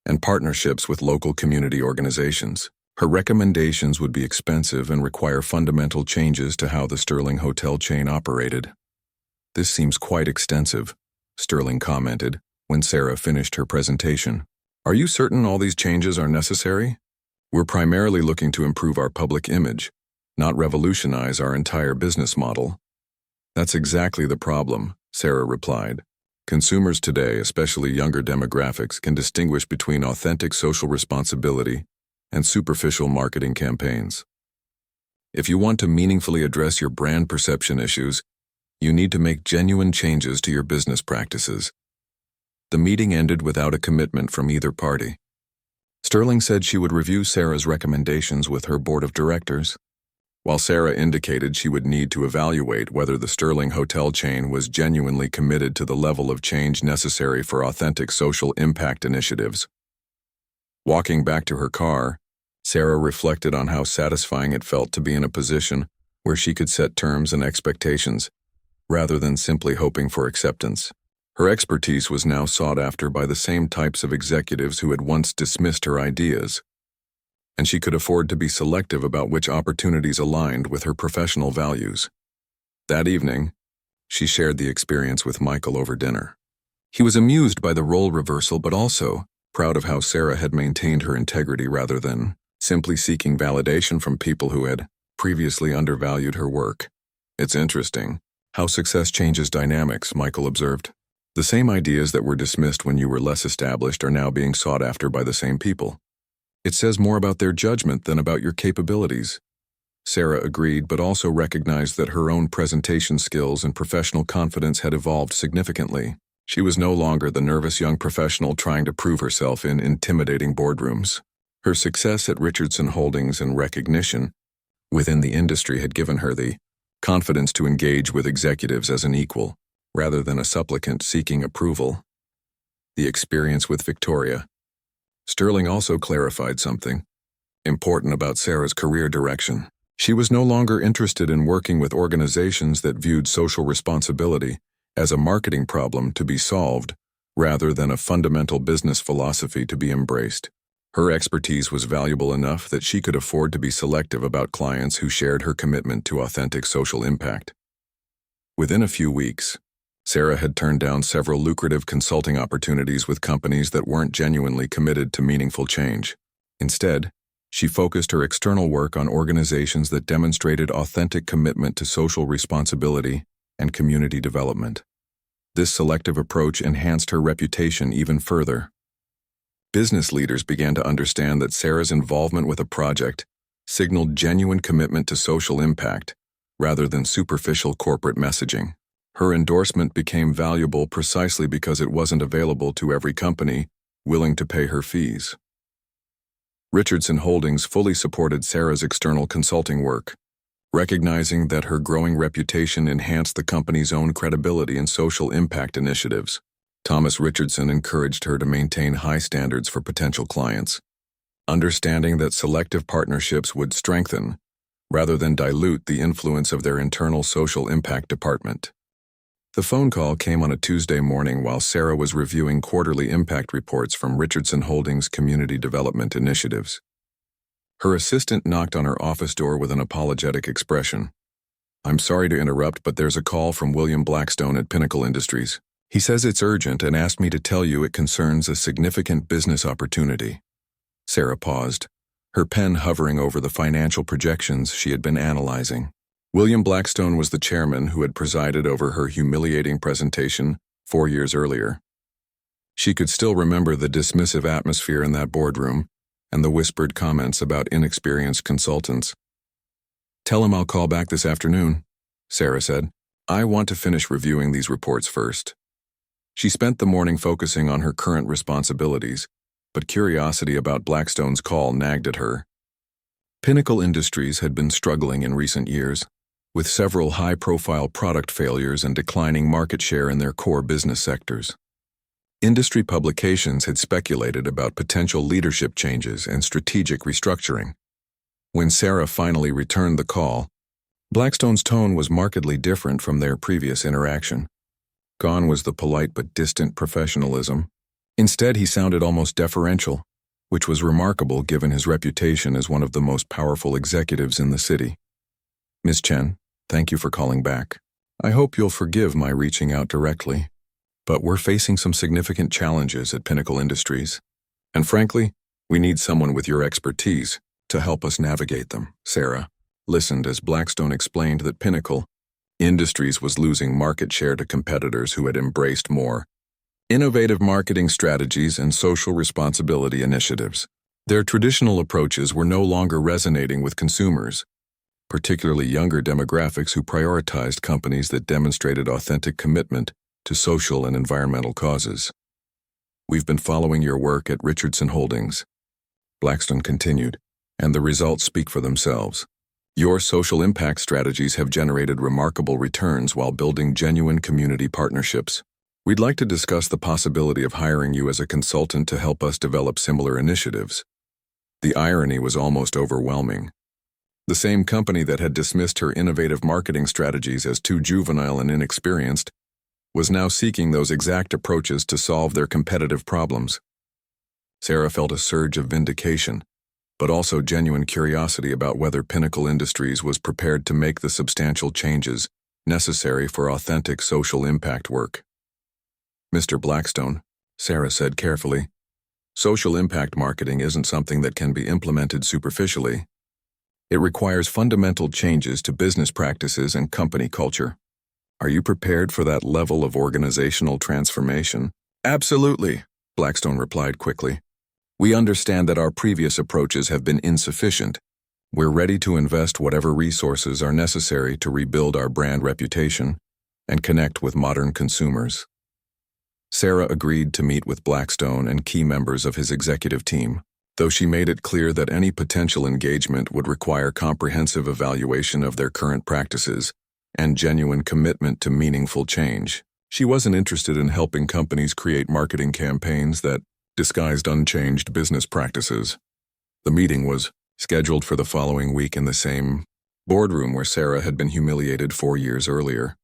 and partnerships with local community organizations. Her recommendations would be expensive and require fundamental changes to how the Sterling hotel chain operated. "This seems quite extensive," Sterling commented when Sarah finished her presentation. "Are you certain all these changes are necessary? We're primarily looking to improve our public image, not revolutionize our entire business model." "That's exactly the problem," Sarah replied. "Consumers today, especially younger demographics, can distinguish between authentic social responsibility and superficial marketing campaigns. If you want to meaningfully address your brand perception issues, you need to make genuine changes to your business practices." The meeting ended without a commitment from either party. Sterling said she would review Sarah's recommendations with her board of directors, while Sarah indicated she would need to evaluate whether the Sterling hotel chain was genuinely committed to the level of change necessary for authentic social impact initiatives. Walking back to her car, Sarah reflected on how satisfying it felt to be in a position where she could set terms and expectations, rather than simply hoping for acceptance. Her expertise was now sought after by the same types of executives who had once dismissed her ideas, and she could afford to be selective about which opportunities aligned with her professional values. That evening, she shared the experience with Michael over dinner. He was amused by the role reversal but also proud of how Sarah had maintained her integrity rather than simply seeking validation from people who had previously undervalued her work. "It's interesting how success changes dynamics," Michael observed. "The same ideas that were dismissed when you were less established are now being sought after by the same people. It says more about their judgment than about your capabilities." Sarah agreed, but also recognized that her own presentation skills and professional confidence had evolved significantly. She was no longer the nervous young professional trying to prove herself in intimidating boardrooms. Her success at Richardson Holdings and recognition within the industry had given her the confidence to engage with executives as an equal, rather than a supplicant seeking approval. The experience with Victoria Sterling also clarified something important about Sarah's career direction. She was no longer interested in working with organizations that viewed social responsibility as a marketing problem to be solved, rather than a fundamental business philosophy to be embraced. Her expertise was valuable enough that she could afford to be selective about clients who shared her commitment to authentic social impact. Within a few weeks, Sarah had turned down several lucrative consulting opportunities with companies that weren't genuinely committed to meaningful change. Instead, she focused her external work on organizations that demonstrated authentic commitment to social responsibility and community development. This selective approach enhanced her reputation even further. Business leaders began to understand that Sarah's involvement with a project signaled genuine commitment to social impact, rather than superficial corporate messaging. Her endorsement became valuable precisely because it wasn't available to every company willing to pay her fees. Richardson Holdings fully supported Sarah's external consulting work, recognizing that her growing reputation enhanced the company's own credibility in social impact initiatives. Thomas Richardson encouraged her to maintain high standards for potential clients, understanding that selective partnerships would strengthen, rather than dilute, the influence of their internal social impact department. The phone call came on a Tuesday morning while Sarah was reviewing quarterly impact reports from Richardson Holdings' community development initiatives. Her assistant knocked on her office door with an apologetic expression. "I'm sorry to interrupt, but there's a call from William Blackstone at Pinnacle Industries. He says it's urgent and asked me to tell you it concerns a significant business opportunity." Sarah paused, her pen hovering over the financial projections she had been analyzing. William Blackstone was the chairman who had presided over her humiliating presentation 4 years earlier. She could still remember the dismissive atmosphere in that boardroom and the whispered comments about inexperienced consultants. "Tell him I'll call back this afternoon," Sarah said. "I want to finish reviewing these reports first." She spent the morning focusing on her current responsibilities, but curiosity about Blackstone's call nagged at her. Pinnacle Industries had been struggling in recent years, with several high-profile product failures and declining market share in their core business sectors. Industry publications had speculated about potential leadership changes and strategic restructuring. When Sarah finally returned the call, Blackstone's tone was markedly different from their previous interaction. Gone was the polite but distant professionalism. Instead, he sounded almost deferential, which was remarkable given his reputation as one of the most powerful executives in the city. "Ms. Chen, thank you for calling back. I hope you'll forgive my reaching out directly, but we're facing some significant challenges at Pinnacle Industries, and frankly, we need someone with your expertise to help us navigate them." Sarah listened as Blackstone explained that Pinnacle Industries was losing market share to competitors who had embraced more innovative marketing strategies and social responsibility initiatives. Their traditional approaches were no longer resonating with consumers, particularly younger demographics who prioritized companies that demonstrated authentic commitment to social and environmental causes. "We've been following your work at Richardson Holdings," Blackstone continued, "and the results speak for themselves. Your social impact strategies have generated remarkable returns while building genuine community partnerships. We'd like to discuss the possibility of hiring you as a consultant to help us develop similar initiatives." The irony was almost overwhelming. The same company that had dismissed her innovative marketing strategies as too juvenile and inexperienced was now seeking those exact approaches to solve their competitive problems. Sarah felt a surge of vindication, but also genuine curiosity about whether Pinnacle Industries was prepared to make the substantial changes necessary for authentic social impact work. "Mr. Blackstone," Sarah said carefully, "social impact marketing isn't something that can be implemented superficially. It requires fundamental changes to business practices and company culture. Are you prepared for that level of organizational transformation?" "Absolutely," Blackstone replied quickly. "We understand that our previous approaches have been insufficient. We're ready to invest whatever resources are necessary to rebuild our brand reputation and connect with modern consumers." Sarah agreed to meet with Blackstone and key members of his executive team, though she made it clear that any potential engagement would require comprehensive evaluation of their current practices and genuine commitment to meaningful change. She wasn't interested in helping companies create marketing campaigns that disguised unchanged business practices. The meeting was scheduled for the following week in the same boardroom where Sarah had been humiliated 4 years earlier.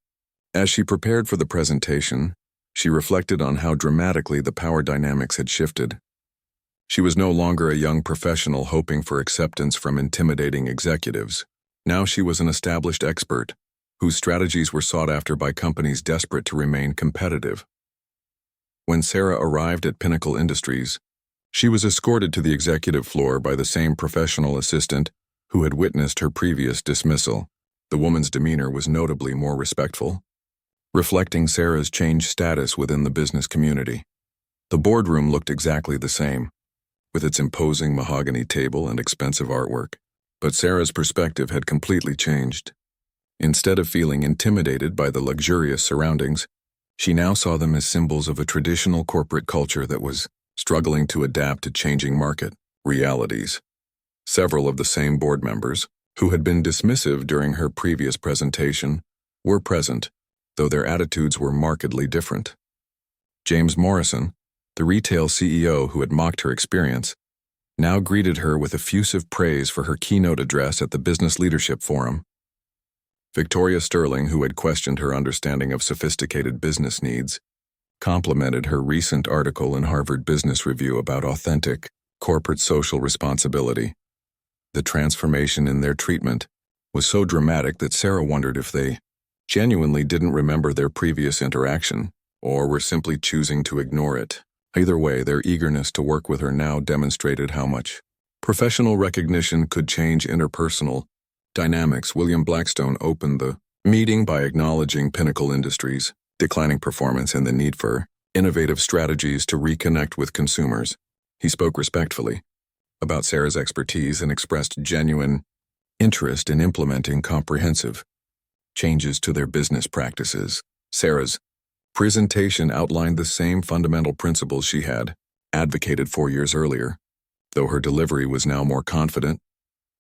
As she prepared for the presentation, she reflected on how dramatically the power dynamics had shifted. She was no longer a young professional hoping for acceptance from intimidating executives. Now she was an established expert, whose strategies were sought after by companies desperate to remain competitive. When Sarah arrived at Pinnacle Industries, she was escorted to the executive floor by the same professional assistant who had witnessed her previous dismissal. The woman's demeanor was notably more respectful, reflecting Sarah's changed status within the business community. The boardroom looked exactly the same, with its imposing mahogany table and expensive artwork, but Sarah's perspective had completely changed. Instead of feeling intimidated by the luxurious surroundings, she now saw them as symbols of a traditional corporate culture that was struggling to adapt to changing market realities. Several of the same board members, who had been dismissive during her previous presentation, were present, though their attitudes were markedly different. James Morrison, the retail CEO who had mocked her experience, now greeted her with effusive praise for her keynote address at the Business Leadership Forum. Victoria Sterling, who had questioned her understanding of sophisticated business needs, complimented her recent article in Harvard Business Review about authentic, corporate social responsibility. The transformation in their treatment was so dramatic that Sarah wondered if they genuinely didn't remember their previous interaction, or were simply choosing to ignore it. Either way, their eagerness to work with her now demonstrated how much professional recognition could change interpersonal dynamics. William Blackstone opened the meeting by acknowledging Pinnacle Industries' declining performance and the need for innovative strategies to reconnect with consumers. He spoke respectfully about Sarah's expertise and expressed genuine interest in implementing comprehensive changes to their business practices. Sarah's presentation outlined the same fundamental principles she had advocated 4 years earlier, though her delivery was now more confident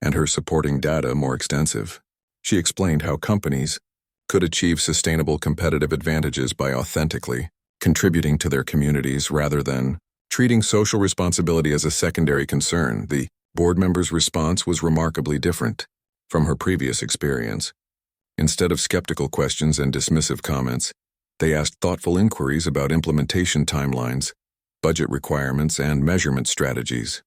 and her supporting data more extensive. She explained how companies could achieve sustainable competitive advantages by authentically contributing to their communities rather than treating social responsibility as a secondary concern. The board member's response was remarkably different from her previous experience. Instead of skeptical questions and dismissive comments, they asked thoughtful inquiries about implementation timelines, budget requirements, and measurement strategies.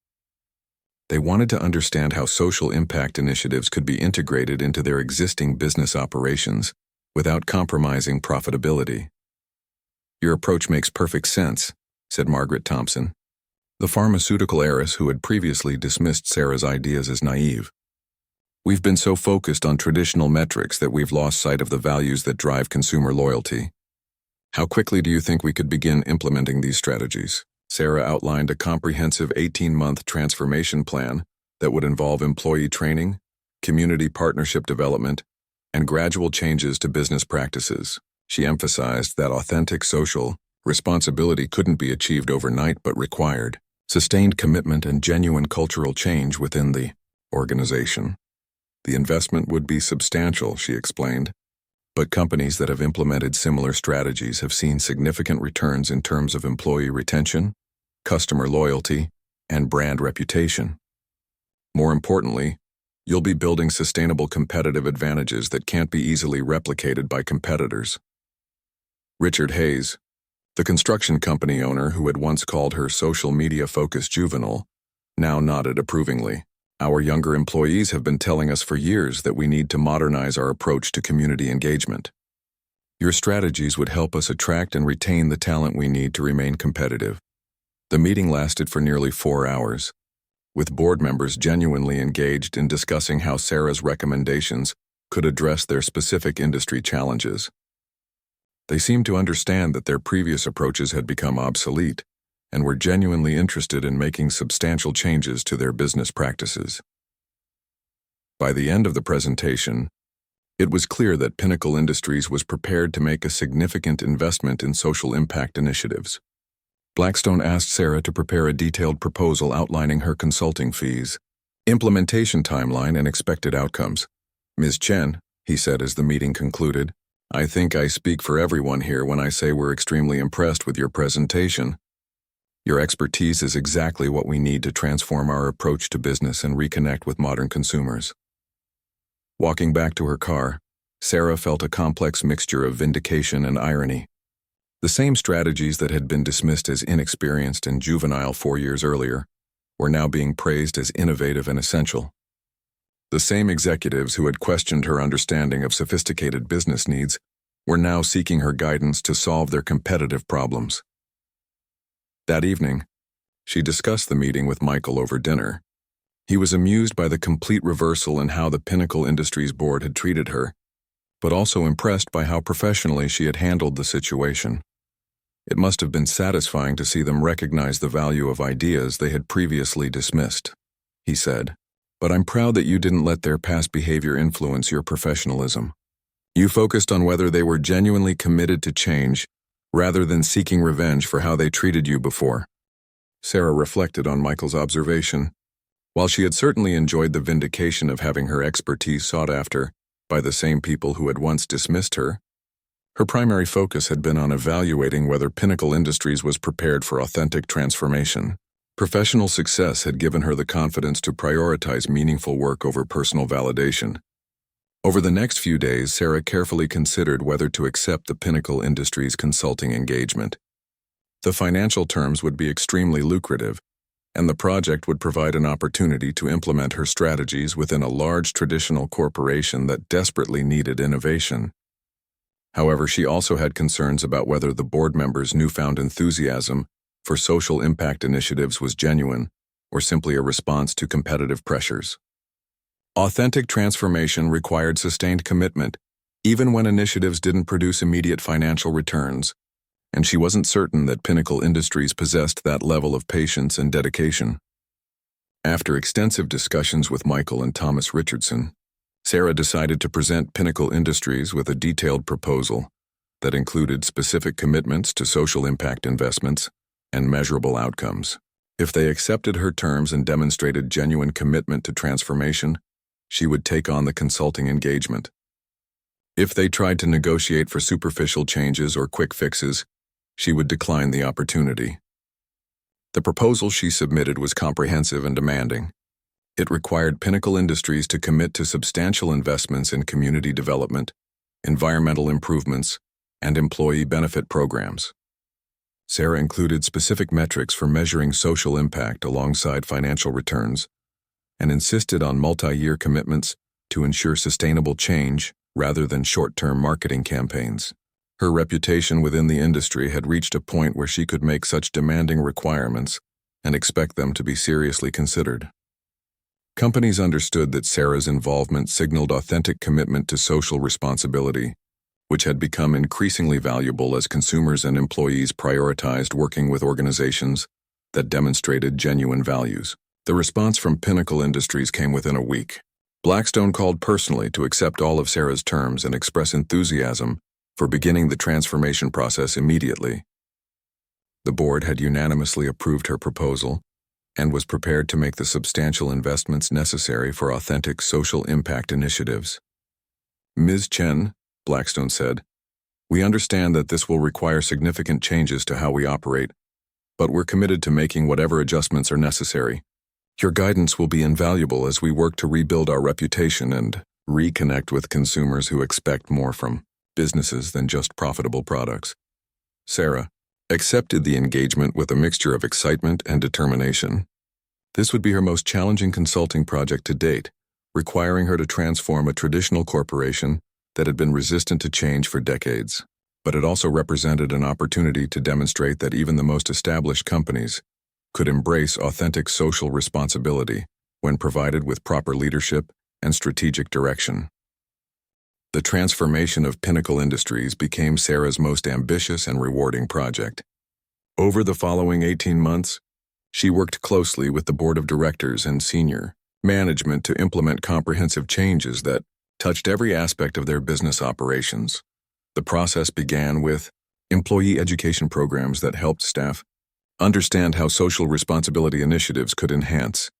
They wanted to understand how social impact initiatives could be integrated into their existing business operations without compromising profitability. "Your approach makes perfect sense," said Margaret Thompson, the pharmaceutical heiress who had previously dismissed Sarah's ideas as naive. "We've been so focused on traditional metrics that we've lost sight of the values that drive consumer loyalty. How quickly do you think we could begin implementing these strategies?" Sarah outlined a comprehensive 18-month transformation plan that would involve employee training, community partnership development, and gradual changes to business practices. She emphasized that authentic social responsibility couldn't be achieved overnight but required sustained commitment and genuine cultural change within the organization. The investment would be substantial, she explained, but companies that have implemented similar strategies have seen significant returns in terms of employee retention, customer loyalty, and brand reputation. More importantly, you'll be building sustainable competitive advantages that can't be easily replicated by competitors. Richard Hayes, the construction company owner who had once called her social media-focused juvenile, now nodded approvingly. "Our younger employees have been telling us for years that we need to modernize our approach to community engagement. Your strategies would help us attract and retain the talent we need to remain competitive." The meeting lasted for nearly 4 hours, with board members genuinely engaged in discussing how Sarah's recommendations could address their specific industry challenges. They seemed to understand that their previous approaches had become obsolete and were genuinely interested in making substantial changes to their business practices. By the end of the presentation, it was clear that Pinnacle Industries was prepared to make a significant investment in social impact initiatives. Blackstone asked Sarah to prepare a detailed proposal outlining her consulting fees, implementation timeline, and expected outcomes. "Ms. Chen," he said as the meeting concluded, "I think I speak for everyone here when I say we're extremely impressed with your presentation. Your expertise is exactly what we need to transform our approach to business and reconnect with modern consumers." Walking back to her car, Sarah felt a complex mixture of vindication and irony. The same strategies that had been dismissed as inexperienced and juvenile 4 years earlier were now being praised as innovative and essential. The same executives who had questioned her understanding of sophisticated business needs were now seeking her guidance to solve their competitive problems. That evening, she discussed the meeting with Michael over dinner. He was amused by the complete reversal in how the Pinnacle Industries board had treated her, but also impressed by how professionally she had handled the situation. It must have been satisfying to see them recognize the value of ideas they had previously dismissed, he said. "But I'm proud that you didn't let their past behavior influence your professionalism. You focused on whether they were genuinely committed to change, rather than seeking revenge for how they treated you before. Sarah reflected on Michael's observation. While she had certainly enjoyed the vindication of having her expertise sought after by the same people who had once dismissed her, her primary focus had been on evaluating whether Pinnacle Industries was prepared for authentic transformation. Professional success had given her the confidence to prioritize meaningful work over personal validation. Over the next few days, Sarah carefully considered whether to accept the Pinnacle Industries consulting engagement. The financial terms would be extremely lucrative, and the project would provide an opportunity to implement her strategies within a large traditional corporation that desperately needed innovation. However, she also had concerns about whether the board members' newfound enthusiasm for social impact initiatives was genuine or simply a response to competitive pressures. Authentic transformation required sustained commitment, even when initiatives didn't produce immediate financial returns, and she wasn't certain that Pinnacle Industries possessed that level of patience and dedication. After extensive discussions with Michael and Thomas Richardson, Sarah decided to present Pinnacle Industries with a detailed proposal that included specific commitments to social impact investments and measurable outcomes. If they accepted her terms and demonstrated genuine commitment to transformation, she would take on the consulting engagement. If they tried to negotiate for superficial changes or quick fixes, she would decline the opportunity. The proposal she submitted was comprehensive and demanding. It required Pinnacle Industries to commit to substantial investments in community development, environmental improvements, and employee benefit programs. Sarah included specific metrics for measuring social impact alongside financial returns, and insisted on multi-year commitments to ensure sustainable change rather than short-term marketing campaigns. Her reputation within the industry had reached a point where she could make such demanding requirements and expect them to be seriously considered. Companies understood that Sarah's involvement signaled authentic commitment to social responsibility, which had become increasingly valuable as consumers and employees prioritized working with organizations that demonstrated genuine values. The response from Pinnacle Industries came within a week. Blackstone called personally to accept all of Sarah's terms and express enthusiasm for beginning the transformation process immediately. The board had unanimously approved her proposal and was prepared to make the substantial investments necessary for authentic social impact initiatives. Ms. Chen, Blackstone said, "We understand that this will require significant changes to how we operate, but we're committed to making whatever adjustments are necessary. Your guidance will be invaluable as we work to rebuild our reputation and reconnect with consumers who expect more from businesses than just profitable products." Sarah accepted the engagement with a mixture of excitement and determination. This would be her most challenging consulting project to date, requiring her to transform a traditional corporation that had been resistant to change for decades. But it also represented an opportunity to demonstrate that even the most established companies could embrace authentic social responsibility when provided with proper leadership and strategic direction. The transformation of Pinnacle Industries became Sarah's most ambitious and rewarding project. Over the following 18 months, she worked closely with the board of directors and senior management to implement comprehensive changes that touched every aspect of their business operations. The process began with employee education programs that helped staff understand how social responsibility initiatives could enhance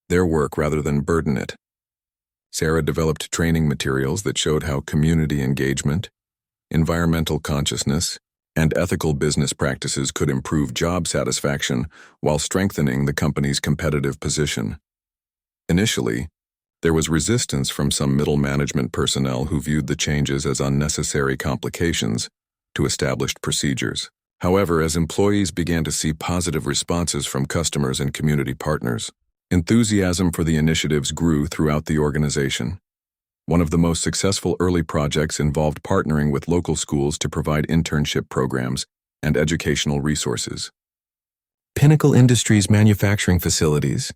their work rather than burden it. Sarah developed training materials that showed how community engagement, environmental consciousness, and ethical business practices could improve job satisfaction while strengthening the company's competitive position. Initially, there was resistance from some middle management personnel who viewed the changes as unnecessary complications to established procedures. However, as employees began to see positive responses from customers and community partners, enthusiasm for the initiatives grew throughout the organization. One of the most successful early projects involved partnering with local schools to provide internship programs and educational resources. Pinnacle Industries manufacturing facilities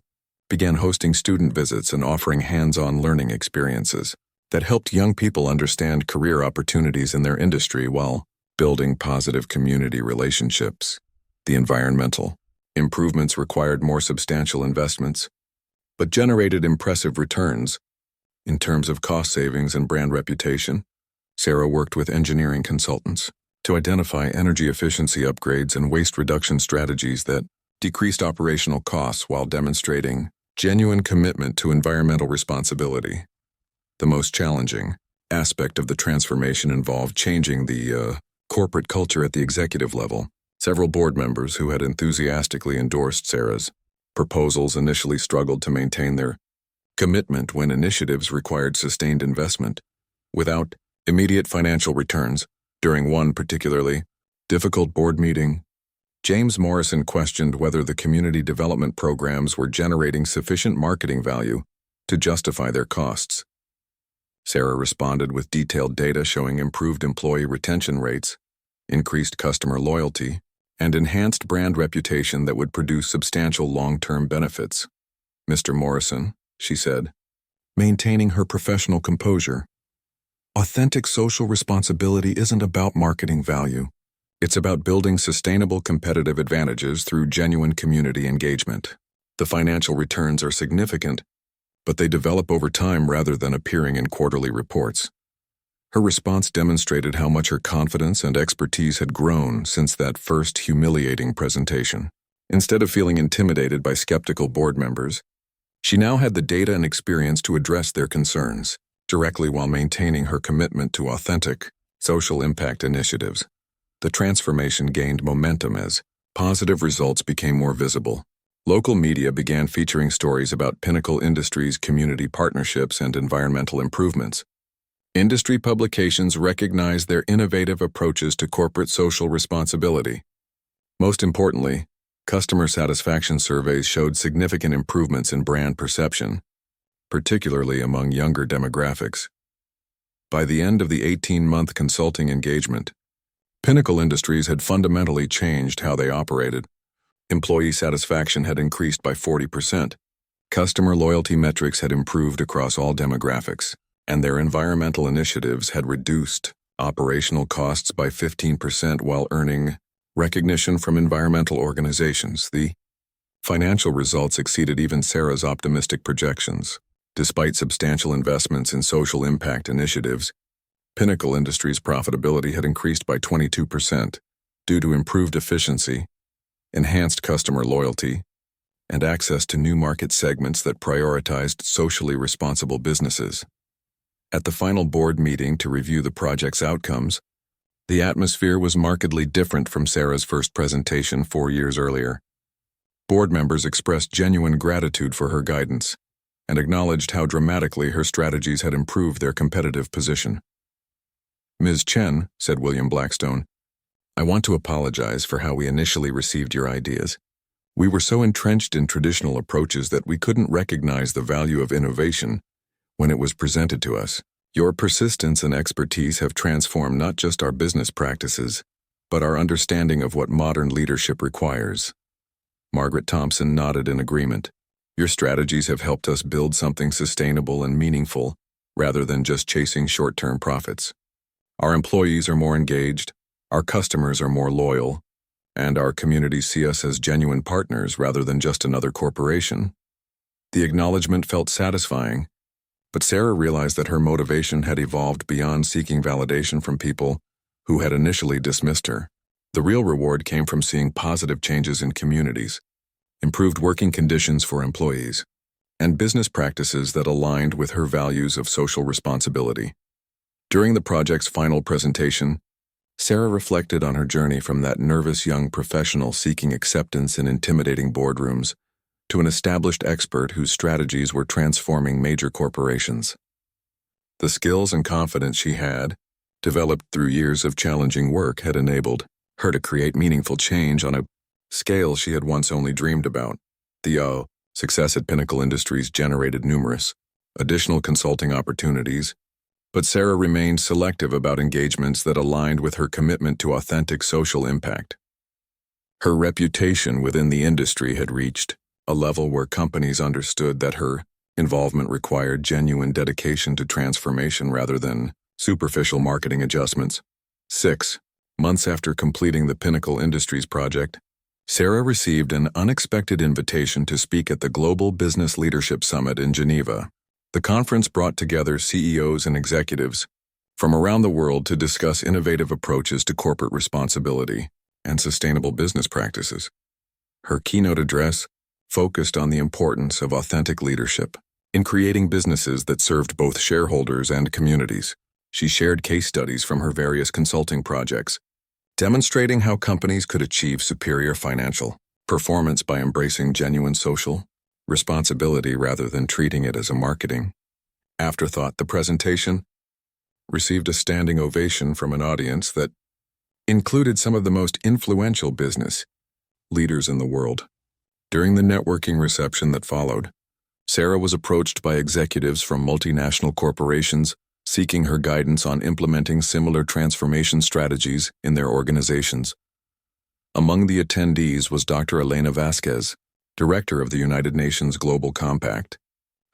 began hosting student visits and offering hands-on learning experiences that helped young people understand career opportunities in their industry while building positive community relationships. The environmental improvements required more substantial investments, but generated impressive returns in terms of cost savings and brand reputation. Sarah worked with engineering consultants to identify energy efficiency upgrades and waste reduction strategies that decreased operational costs while demonstrating genuine commitment to environmental responsibility. The most challenging aspect of the transformation involved changing the corporate culture at the executive level. Several board members who had enthusiastically endorsed Sarah's proposals initially struggled to maintain their commitment when initiatives required sustained investment without immediate financial returns. During one particularly difficult board meeting, James Morrison questioned whether the community development programs were generating sufficient marketing value to justify their costs. Sarah responded with detailed data showing improved employee retention rates, increased customer loyalty, and enhanced brand reputation that would produce substantial long-term benefits. "Mr. Morrison," she said, maintaining her professional composure, "authentic social responsibility isn't about marketing value. It's about building sustainable competitive advantages through genuine community engagement. The financial returns are significant, but they develop over time rather than appearing in quarterly reports." Her response demonstrated how much her confidence and expertise had grown since that first humiliating presentation. Instead of feeling intimidated by skeptical board members, she now had the data and experience to address their concerns directly while maintaining her commitment to authentic, social impact initiatives. The transformation gained momentum as positive results became more visible. Local media began featuring stories about Pinnacle Industries' community partnerships and environmental improvements. Industry publications recognized their innovative approaches to corporate social responsibility. Most importantly, customer satisfaction surveys showed significant improvements in brand perception, particularly among younger demographics. By the end of the 18-month consulting engagement, Pinnacle Industries had fundamentally changed how they operated. Employee satisfaction had increased by 40%. Customer loyalty metrics had improved across all demographics, and their environmental initiatives had reduced operational costs by 15% while earning recognition from environmental organizations. The financial results exceeded even Sarah's optimistic projections. Despite substantial investments in social impact initiatives, Pinnacle Industries' profitability had increased by 22% due to improved efficiency, enhanced customer loyalty, and access to new market segments that prioritized socially responsible businesses. At the final board meeting to review the project's outcomes, the atmosphere was markedly different from Sarah's first presentation 4 years earlier. Board members expressed genuine gratitude for her guidance and acknowledged how dramatically her strategies had improved their competitive position. "Ms. Chen," said William Blackstone, "I want to apologize for how we initially received your ideas. We were so entrenched in traditional approaches that we couldn't recognize the value of innovation when it was presented to us. Your persistence and expertise have transformed not just our business practices, but our understanding of what modern leadership requires." Margaret Thompson nodded in agreement. "Your strategies have helped us build something sustainable and meaningful, rather than just chasing short-term profits. Our employees are more engaged, our customers are more loyal, and our communities see us as genuine partners rather than just another corporation." The acknowledgement felt satisfying, but Sarah realized that her motivation had evolved beyond seeking validation from people who had initially dismissed her. The real reward came from seeing positive changes in communities, improved working conditions for employees, and business practices that aligned with her values of social responsibility. During the project's final presentation, Sarah reflected on her journey from that nervous young professional seeking acceptance in intimidating boardrooms to an established expert whose strategies were transforming major corporations. The skills and confidence she had, developed through years of challenging work, had enabled her to create meaningful change on a scale she had once only dreamed about. The success at Pinnacle Industries generated numerous additional consulting opportunities, but Sarah remained selective about engagements that aligned with her commitment to authentic social impact. Her reputation within the industry had reached a level where companies understood that her involvement required genuine dedication to transformation rather than superficial marketing adjustments. 6 months after completing the Pinnacle Industries project, Sarah received an unexpected invitation to speak at the Global Business Leadership Summit in Geneva. The conference brought together CEOs and executives from around the world to discuss innovative approaches to corporate responsibility and sustainable business practices. Her keynote address focused on the importance of authentic leadership in creating businesses that served both shareholders and communities. She shared case studies from her various consulting projects, demonstrating how companies could achieve superior financial performance by embracing genuine social responsibility rather than treating it as a marketing afterthought. The presentation received a standing ovation from an audience that included some of the most influential business leaders in the world. During the networking reception that followed, Sarah was approached by executives from multinational corporations seeking her guidance on implementing similar transformation strategies in their organizations. Among the attendees was Dr. Elena Vasquez, director of the United Nations Global Compact,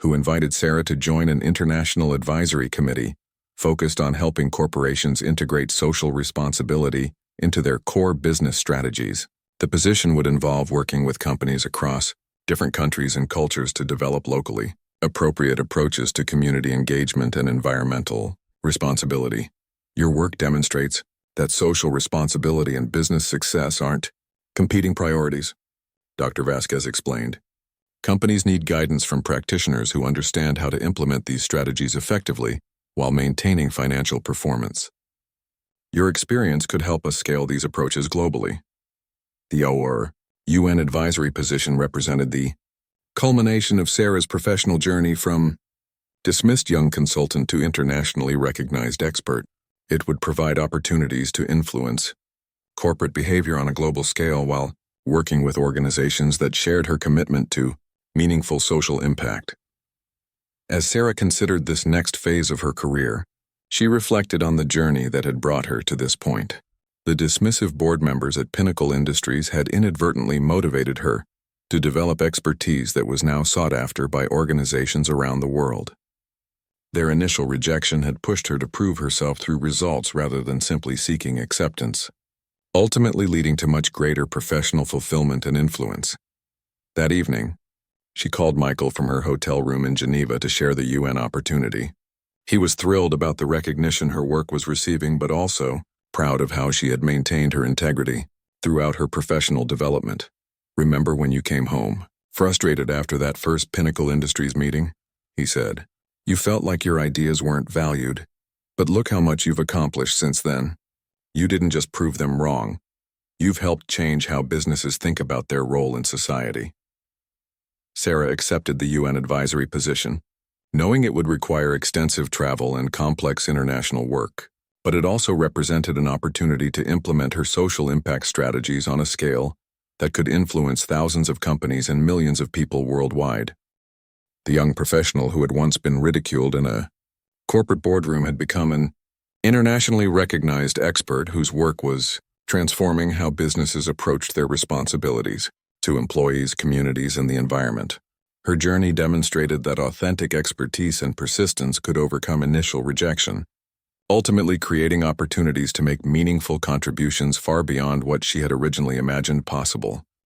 who invited Sarah to join an international advisory committee focused on helping corporations integrate social responsibility into their core business strategies. The position would involve working with companies across different countries and cultures to develop locally appropriate approaches to community engagement and environmental responsibility. Your work demonstrates that social responsibility and business success aren't competing priorities, Dr. Vasquez explained. Companies need guidance from practitioners who understand how to implement these strategies effectively while maintaining financial performance. Your experience could help us scale these approaches globally. The UN advisory position represented the culmination of Sarah's professional journey from dismissed young consultant to internationally recognized expert. It would provide opportunities to influence corporate behavior on a global scale while working with organizations that shared her commitment to meaningful social impact. As Sarah considered this next phase of her career, she reflected on the journey that had brought her to this point. The dismissive board members at Pinnacle Industries had inadvertently motivated her to develop expertise that was now sought after by organizations around the world. Their initial rejection had pushed her to prove herself through results rather than simply seeking acceptance, ultimately leading to much greater professional fulfillment and influence. That evening, she called Michael from her hotel room in Geneva to share the UN opportunity. He was thrilled about the recognition her work was receiving, but also proud of how she had maintained her integrity throughout her professional development. "Remember when you came home, frustrated after that first Pinnacle Industries meeting?" he said. "You felt like your ideas weren't valued, but look how much you've accomplished since then. You didn't just prove them wrong. You've helped change how businesses think about their role in society." Sarah accepted the UN advisory position, knowing it would require extensive travel and complex international work, but it also represented an opportunity to implement her social impact strategies on a scale that could influence thousands of companies and millions of people worldwide. The young professional who had once been ridiculed in a corporate boardroom had become an internationally recognized expert whose work was transforming how businesses approached their responsibilities to employees, communities, and the environment. Her journey demonstrated that authentic expertise and persistence could overcome initial rejection, ultimately creating opportunities to make meaningful contributions far beyond what she had originally imagined possible.